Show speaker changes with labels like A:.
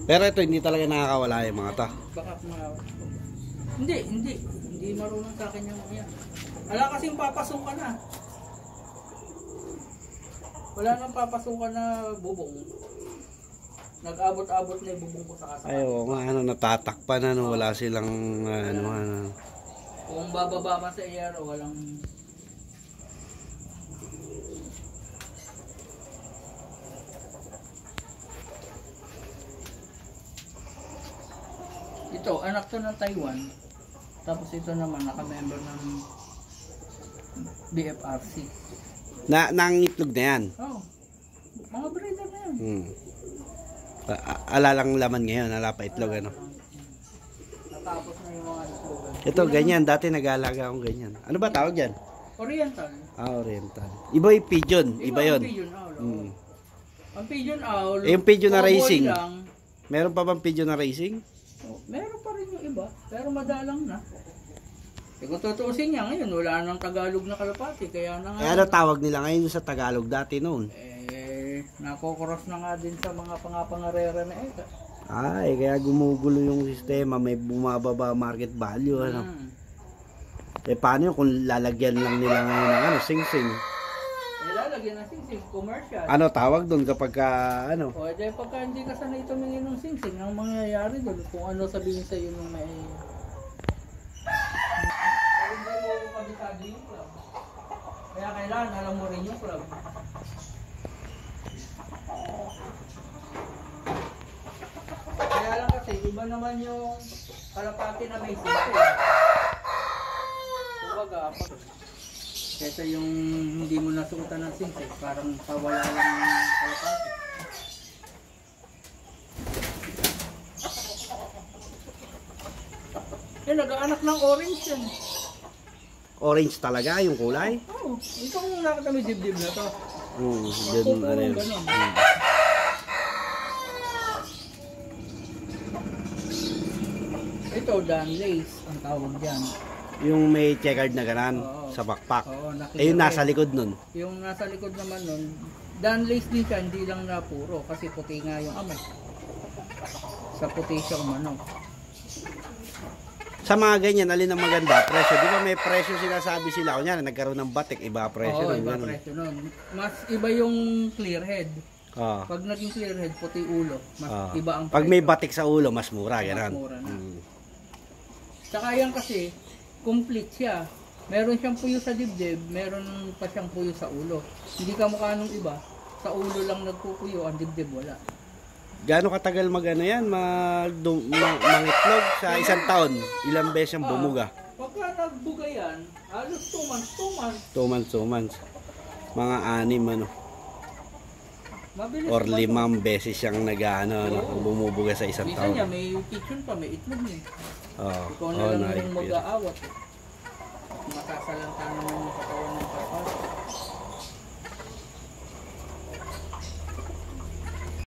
A: Pero ito hindi talaga nakakawala yung mga to.
B: Baka hindi marunong sa akin yung yan. Wala kasing papasukan na. Wala nang papasukan na bubong. Nag-abot-abot na yung bubong ko sa kasama.
A: Ay, oo nga, natatakpan na, wala silang,
B: Kung bababa man sa air, walang... Ito, anak to ng Taiwan. Tapos ito naman, naka-member ng BFRC.
A: Nangitlog na yan?
B: Oo. Mga breeder na yan.
A: Alalang laman ngayon, ala pa itlog, ano?
B: Natapos na yung mga itlog.
A: Ito, ganyan. Dati nag-aalaga akong ganyan. Ano ba tawag yan?
B: Oriental.
A: Oriental. Iba yung pigeon. Iba yun.
B: Ang pigeon owl. Ang pigeon owl.
A: Yung pigeon na racing.
B: Lang.
A: Meron pa bang pigeon na racing?
B: Meron pa rin yung iba. Pero madalang na. Kung tutuusin niya ngayon, wala nang Tagalog na kalapati. Kaya na nga.
A: Ano tawag nila ngayon sa Tagalog dati noon?
B: Nakokoros na nga din sa mga pangapangarera na ito.
A: Ay, kaya gumugulo yung sistema. May bumababa market value. Ano? Paano yun kung lalagyan lang nila ngayon ng sing-sing?
B: Lalagyan ng sing-sing, commercial.
A: Ano tawag doon kapag ano?
B: O, pagka hindi ka sanay tumingin ng sing-sing, ang mangyayari doon, kung ano sabihin sa iyo nung may... Hindi mo kabisado yung club. Kaya kailangan alam mo rin yung club. Kaya lang kasi, iba naman yung kalapati na may sing-sing. Kumbaga, kesa yung hindi mo nasuotan ng sing-sing, parang pawala lang yung kalapati. Nag-aanak ng orange yan.
A: Orange talaga yung kulay?
B: Oo. Ito kung nakita may dibdib na to.
A: Ganun na rin.
B: Ito, Danlace ang tawag dyan.
A: Yung may checkered na ganan sa backpack. Yung nasa likod nun.
B: Yung nasa likod naman nun, Danlace din siya, hindi lang na puro. Kasi puti nga yung amay. Sa puti siya umano.
A: Sa mga ganyan, alin ang maganda? Presyo. Di ba may presyo sinasabi sila? Kunyari, nagkaroon ng batik, iba presyo.
B: Oo, iba presyo nun. Mas iba yung clear head. Pag naging clear head, puti ulo. Mas iba ang presyo.
A: Pag may batik sa ulo, mas mura.
B: Mas mura na. Tsaka yan kasi, complete siya. Meron siyang puyo sa dibdib, meron pa siyang puyo sa ulo. Hindi ka mukha nung iba, sa ulo lang nagpupuyo, ang dibdib wala.
A: Gaano katagal magano yan, mangitlog sa isang taon? Ilang beses yung bumuga?
B: Pagka nagbuga yan, halos 2 months.
A: 2 months. Mga 6 ano.
B: Mabilis
A: or 5 beses siyang bumubuga sa isang taon.
B: Minsan niya, may kitchen pa, may itlog niya. Ikaw na lang yung mag-aawat. Makasalanta naman yung katawan ng kapal.